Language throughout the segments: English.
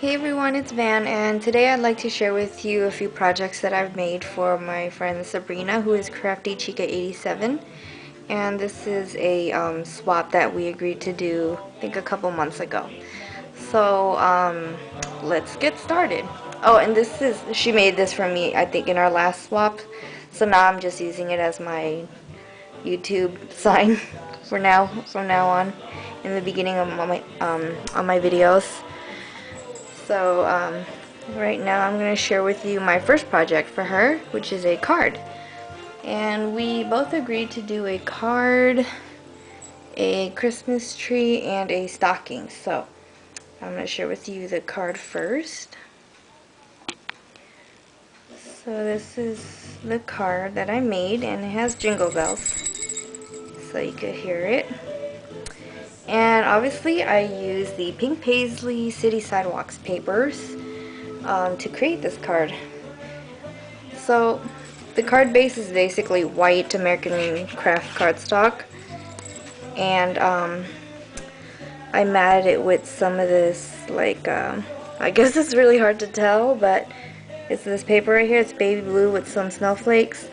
Hey everyone, it's Van, and today I'd like to share with you a few projects that I've made for my friend Sabrina, who is craftychica87. And this is a swap that we agreed to do, I think a couple months ago. So, let's get started. Oh, and she made this for me, I think, in our last swap. So now I'm just using it as my YouTube sign from now on, in the beginning of on my videos. So right now I'm going to share with you my first project for her, which is a card. And we both agreed to do a card, a Christmas tree, and a stocking. So I'm going to share with you the card first. So this is the card that I made, and it has jingle bells, so you could hear it. And obviously I used the pink paisley city sidewalks papers to create this card. So the card base is basically white American craft cardstock, and I matted it with some of this, like, I guess it's really hard to tell, but it's this paper right here. It's baby blue with some snowflakes.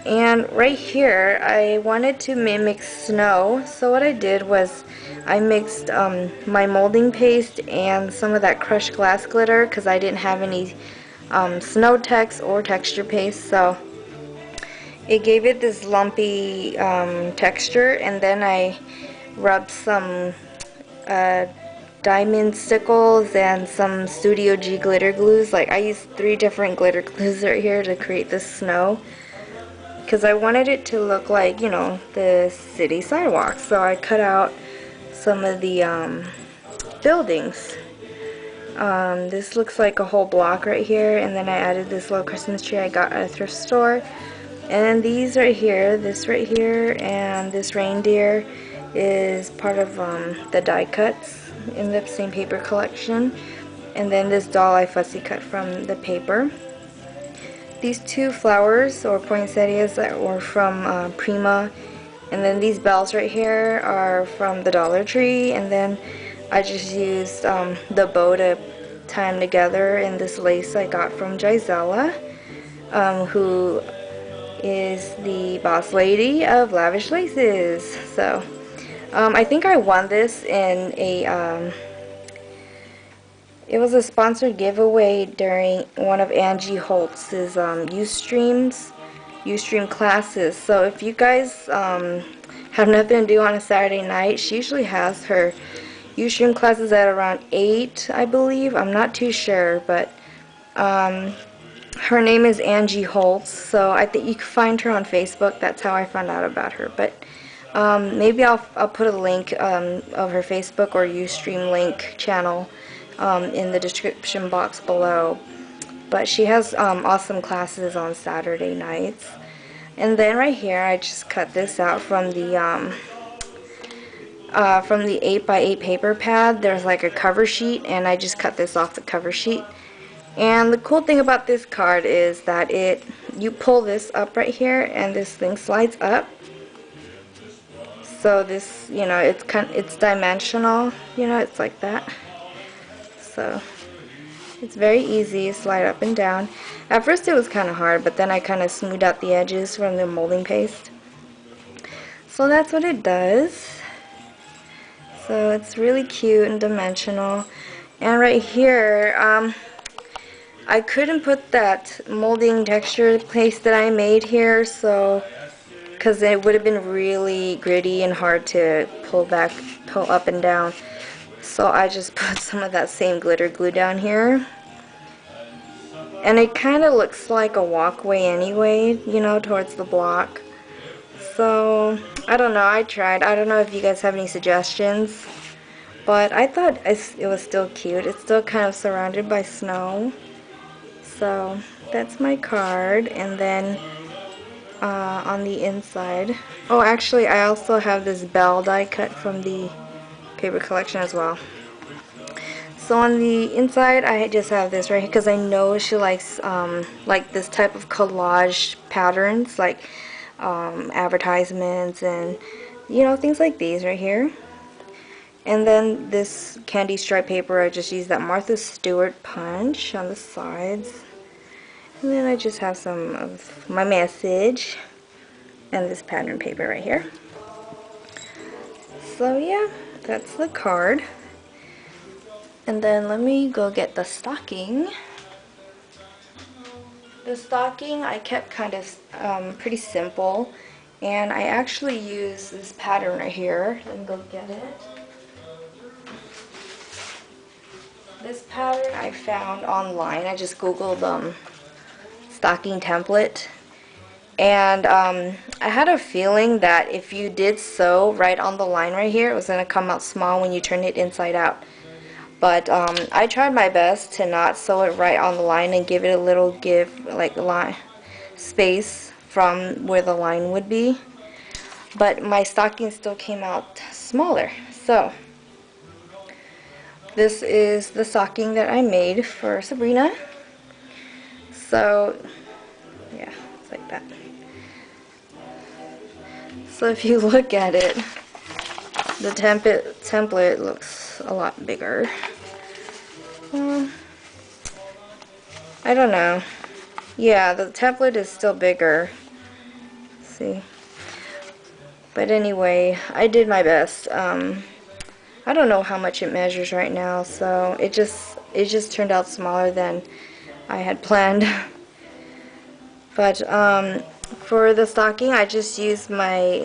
And right here, I wanted to mimic snow, so what I did was I mixed my molding paste and some of that crushed glass glitter, because I didn't have any snow text or texture paste, so it gave it this lumpy texture. And then I rubbed some diamond stickles and some Studio G glitter glues. Like, I used 3 different glitter glues right here to create this snow, because I wanted it to look like, you know, the city sidewalks. So I cut out some of the buildings. This looks like a whole block right here, and then I added this little Christmas tree I got at a thrift store. And then these right here, this right here, and this reindeer is part of the die cuts in the same paper collection. And then this doll I fussy cut from the paper. These 2 flowers or poinsettias that were from Prima, and then these bells right here are from the Dollar Tree. And then I just used the bow to tie them together, and this lace I got from Gisela, who is the boss lady of Lavish Laces. So I think I won this in a it was a sponsored giveaway during one of Angie Holtz's Ustream classes. So if you guys have nothing to do on a Saturday night, she usually has her Ustream classes at around 8, I believe. I'm not too sure, but her name is Angie Holtz, so I think you can find her on Facebook. That's how I found out about her. But maybe I'll put a link of her Facebook or Ustream link channel in the description box below. But she has awesome classes on Saturday nights. And then right here, I just cut this out from the 8x8 paper pad. There's like a cover sheet, and I just cut this off the cover sheet. And the cool thing about this card is that you pull this up right here, and this thing slides up. So this, you know, it's dimensional, you know, it's like that. So it's very easy, slide up and down. At first it was kind of hard, but then I kind of smoothed out the edges from the molding paste. So that's what it does. So it's really cute and dimensional. And right here, I couldn't put that molding texture paste that I made here, so because it would have been really gritty and hard to pull up and down. So I just put some of that same glitter glue down here. And it kind of looks like a walkway anyway, you know, towards the block. So, I don't know, I tried. I don't know if you guys have any suggestions. But I thought it was still cute. It's still kind of surrounded by snow. So, that's my card. And then on the inside. Oh, actually, I also have this bell die cut from the paper collection as well. So on the inside, I just have this right here because I know she likes this type of collage patterns, like advertisements and, you know, things like these right here. And then this candy stripe paper, I just used that Martha Stewart punch on the sides. And then I just have some of my message and this pattern paper right here. So yeah, that's the card. And then let me go get the stocking. The stocking I kept kind of pretty simple, and I actually use this pattern right here. Let me go get it. This pattern I found online. I just googled stocking template, and I had a feeling that if you did sew right on the line right here, it was going to come out small when you turn it inside out. But I tried my best to not sew it right on the line and give it a little like line space from where the line would be. But my stocking still came out smaller. So this is the stocking that I made for Sabrina. So yeah, it's like that. So if you look at it, the template looks a lot bigger. I don't know. Yeah, the template is still bigger. See? But anyway, I did my best. I don't know how much it measures right now, so it just turned out smaller than I had planned. But for the stocking, I just used my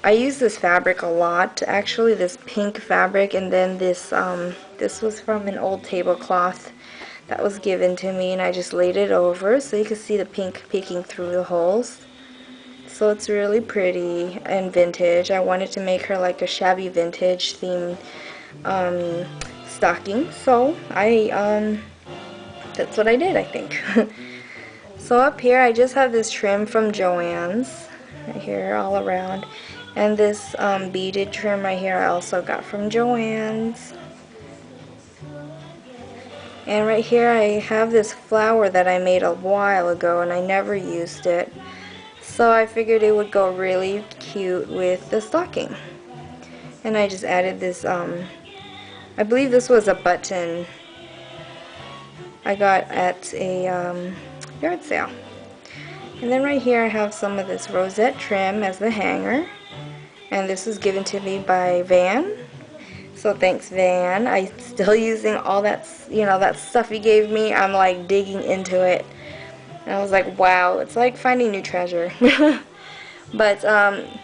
I use this fabric a lot, actually, this pink fabric, and then this was from an old tablecloth that was given to me, and I just laid it over so you can see the pink peeking through the holes. So it's really pretty and vintage. I wanted to make her like a shabby vintage themed stocking, so that's what I did, I think. So up here I just have this trim from Joann's right here all around. And this beaded trim right here I also got from Joann's. And right here I have this flower that I made a while ago and I never used it. So I figured it would go really cute with the stocking. And I just added this, I believe this was a button I got at a yard sale. And then right here I have some of this rosette trim as the hanger. And this was given to me by Van. So thanks, Van. I'm still using all that, that stuff he gave me. I'm like digging into it. And I was like, wow, it's like finding new treasure. But,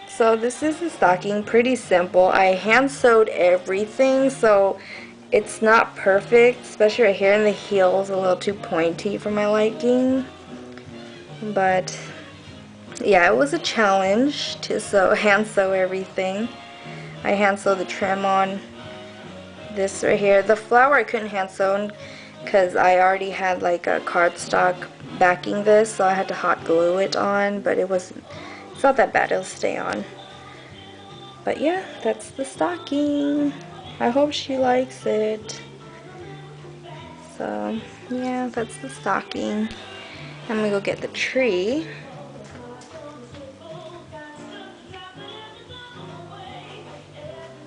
so this is the stocking. Pretty simple. I hand sewed everything, so it's not perfect. Especially right here in the heel is a little too pointy for my liking. But yeah, it was a challenge to hand sew everything. I hand sewed the trim on this right here. The flower I couldn't hand sew because I already had like a cardstock backing this, so I had to hot glue it on, but it's not that bad, it'll stay on. But yeah, that's the stocking. I hope she likes it. So yeah, that's the stocking. I'm gonna go get the tree.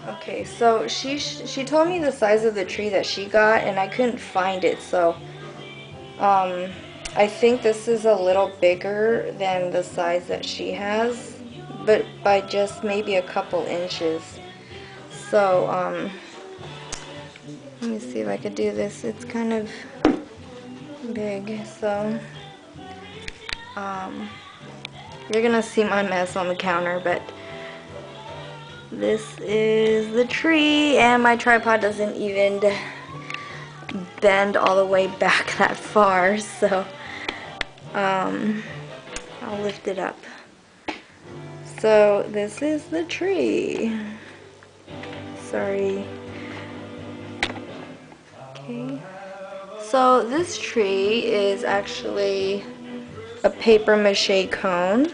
Okay, so she told me the size of the tree that she got, and I couldn't find it, so I think this is a little bigger than the size that she has, but by just maybe a couple inches. So let me see if I could do this. It's kind of big, so you're gonna see my mess on the counter, but this is the tree, and my tripod doesn't even bend all the way back that far, so I'll lift it up. So this is the tree. Sorry. Okay. So this tree is actually a paper mache cone,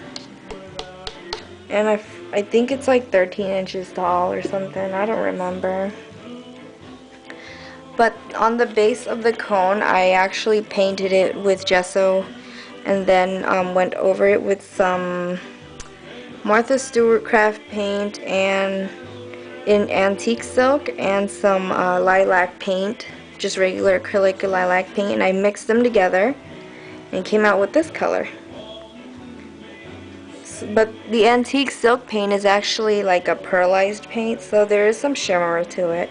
and I think it's like 13 inches tall or something, I don't remember. But on the base of the cone, I actually painted it with gesso and then went over it with some Martha Stewart craft paint and in antique silk and some lilac paint, just regular acrylic lilac paint, and I mixed them together and came out with this color. But the antique silk paint is actually like a pearlized paint, so there is some shimmer to it.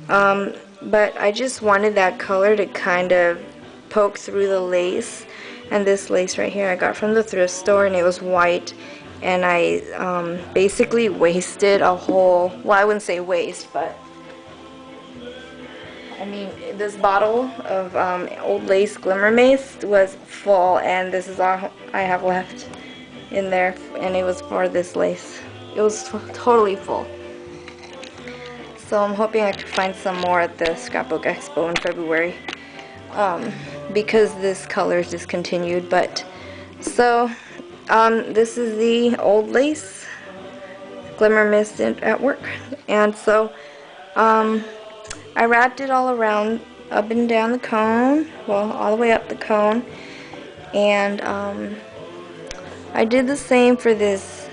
But I just wanted that color to kind of poke through the lace. And this lace right here I got from the thrift store, and it was white. And I basically wasted a whole, well, I wouldn't say waste, but I mean, this bottle of old lace glimmer mace was full, and this is all I have left in there, and it was for this lace. It was totally full. So I'm hoping I can find some more at the Scrapbook Expo in February, because this color is discontinued. But so this is the old lace glimmer mist at work, and so I wrapped it all around, up and down the cone, well, all the way up the cone, and I did the same for this,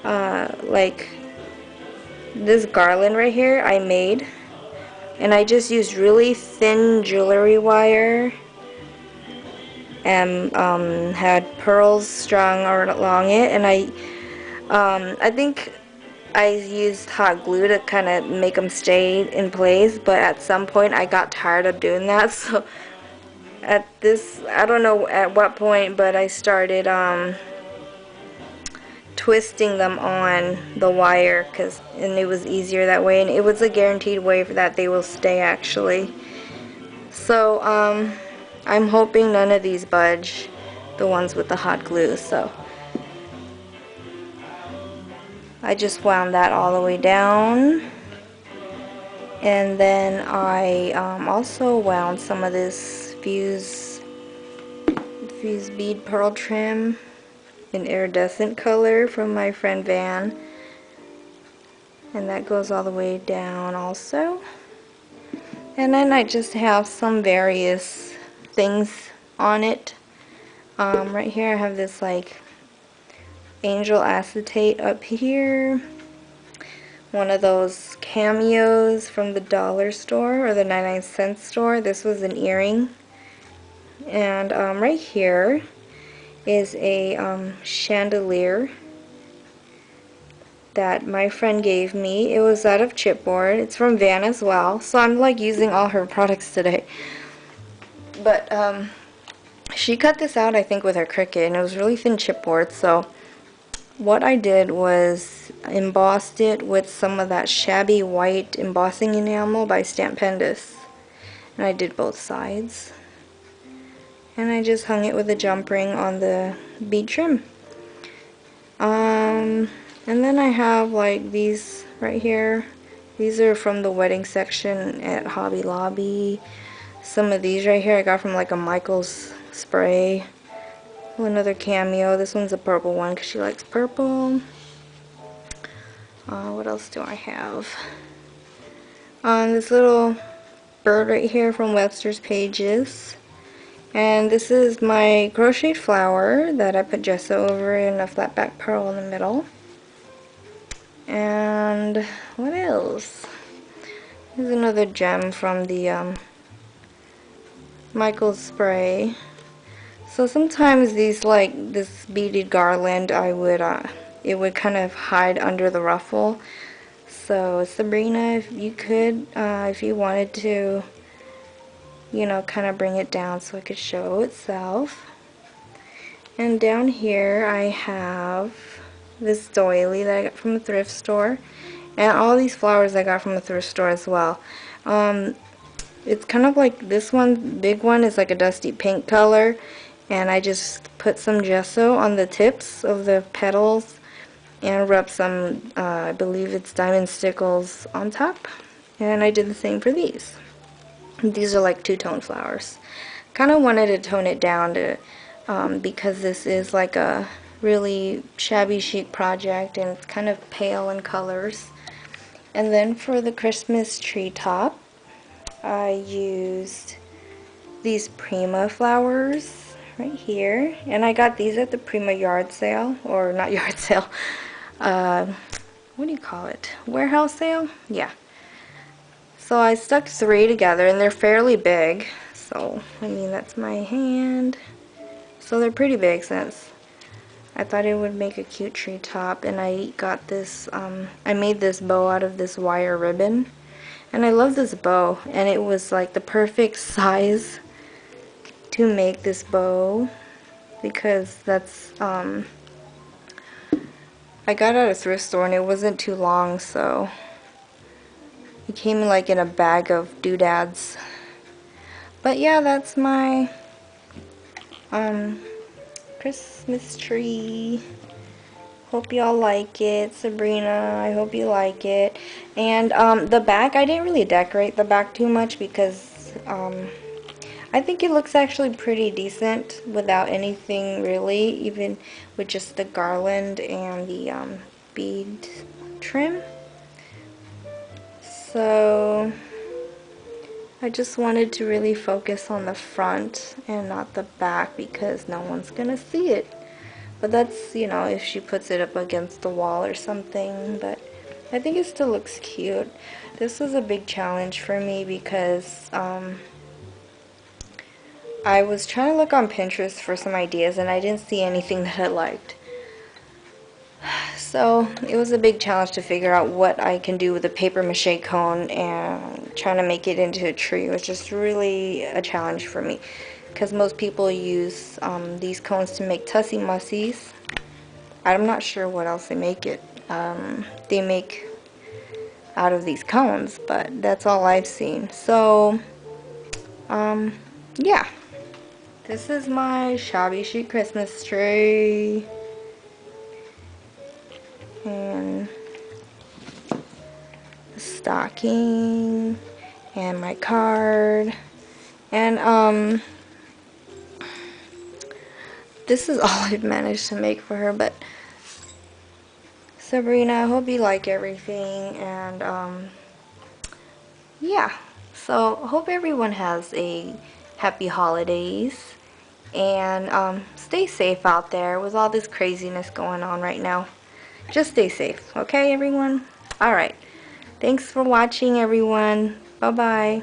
like this garland right here I made, and I just used really thin jewelry wire and had pearls strung along it, and I think I used hot glue to kind of make them stay in place, but at some point I got tired of doing that, so at this, I don't know at what point, but I started twisting them on the wire, and it was easier that way, and it was a guaranteed way for that they will stay actually. So I'm hoping none of these budge, the ones with the hot glue. So I just wound that all the way down, and then I also wound some of this fuse bead pearl trim in iridescent color from my friend Van, and that goes all the way down also. And then I just have some various things on it. Right here I have this like angel acetate up here, one of those cameos from the dollar store or the 99-cent store. This was an earring, and right here is a chandelier that my friend gave me. It was out of chipboard. It's from Van as well, so I'm like using all her products today. But she cut this out, I think, with her Cricut, and it was really thin chipboard. So what I did was embossed it with some of that Shabby white embossing enamel by Stampendous, and I did both sides, and I just hung it with a jump ring on the bead trim. And then I have like these right here. These are from the wedding section at Hobby Lobby. Some of these right here I got from like a Michael's spray. Another cameo. This one's a purple one because she likes purple. What else do I have? This little bird right here from Webster's Pages. And this is my crocheted flower that I put gesso over and a flat back pearl in the middle. And what else? Here's another gem from the Michael's spray. So sometimes these, like this beaded garland, I would it would kind of hide under the ruffle. So Sabrina, if you could, if you wanted to, you know, kind of bring it down so it could show itself. And down here I have this doily that I got from the thrift store, and all these flowers I got from the thrift store as well. It's kind of like this one, big one, is like a dusty pink color, and I just put some gesso on the tips of the petals and rubbed some, I believe it's diamond stickles on top, and I did the same for these. These are like two-tone flowers. Kind of wanted to tone it down to because this is like a really shabby chic project, and it's kind of pale in colors. And then for the Christmas tree top, I used these Prima flowers right here, and I got these at the Prima yard sale, or not yard sale, what do you call it? Warehouse sale? Yeah. So I stuck 3 together, and they're fairly big. So, I mean, that's my hand. So they're pretty big since I thought it would make a cute tree top. And I got this, I made this bow out of this wire ribbon. And I love this bow. And it was like the perfect size to make this bow. Because that's, I got it at a thrift store and it wasn't too long, so it came like in a bag of doodads. But yeah, that's my Christmas tree. Hope y'all like it. Sabrina, I hope you like it. And the back, I didn't really decorate the back too much because I think it looks actually pretty decent without anything really, even with just the garland and the bead trim. So I just wanted to really focus on the front and not the back because no one's gonna see it. But that's, you know, if she puts it up against the wall or something. But I think it still looks cute. This was a big challenge for me because I was trying to look on Pinterest for some ideas and I didn't see anything that I liked. So it was a big challenge to figure out what I can do with a paper mache cone and trying to make it into a tree. It was just really a challenge for me because most people use these cones to make tussy mussies. I'm not sure what else they make it. They make out of these cones, but that's all I've seen. So yeah, this is my Shabby Chic Christmas tree. And the stocking and my card, and this is all I've managed to make for her. But Sabrina, I hope you like everything, and yeah, so hope everyone has a happy holidays, and stay safe out there with all this craziness going on right now. Just stay safe, okay everyone? Alright, thanks for watching everyone. Bye bye.